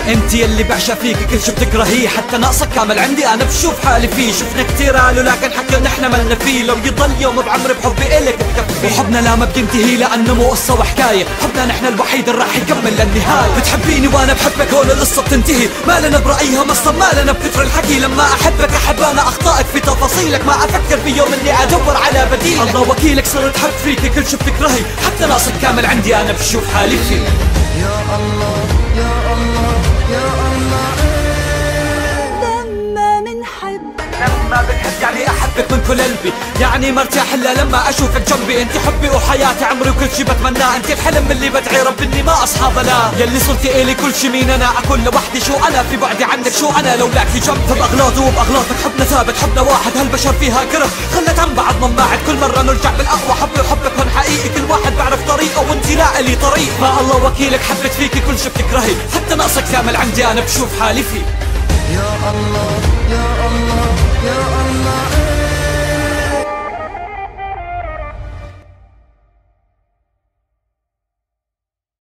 انت يلي بعشق فيك كل شي بتكرهيه، حتى ناقصك كامل عندي انا بشوف حالي فيه. شفنا كتير قالوا لكن حكوا نحن ملنا فيه، لو يضل يوم بعمري بحبي الك بكفي. وحبنا لا ما بينتهي لانه مو قصة وحكاية، حبنا نحن الوحيد اللي راح يكمل للنهاية. بتحبيني وانا بحبك هون القصة بتنتهي، ما لنا برأيها مصر ما لنا بكتر الحكي. لما احبك احب انا اخطائك في تفاصيلك، ما افكر في يوم اني ادور على بديلك. الله وكيلك صرت حب فيك كل شي بتكرهي، حتى ناقصك كامل عندي انا بشوف حالي فيه. يا الله يا الله يا الله. لما بنحب يعني احبك من كل قلبي، يعني مرتاح الا لما اشوفك جنبي. انت حبي وحياتي عمري وكل شي بتمناه، انت الحلم اللي بدعي رب اني ما اصحى لا. يلي صرتي الي كل شي، مين انا اكون لوحدي، شو انا في بعدي عنك، شو انا لولاكي جنبي. باغلاطي وباغلاطك حبنا ثابت، حبنا واحد، هالبشر فيها كره خلت عن بعض من بعد، كل مرة نرجع بالاقوى. حبي وحبك هون حقيقي، كل واحد بعرف طريقه وانت لا الي طريق. ما الله وكيلك حبت فيكي كل شي بتكرهي، حتى ناقصك كامل عندي انا بشوف حالي فيه. يا الله يا الله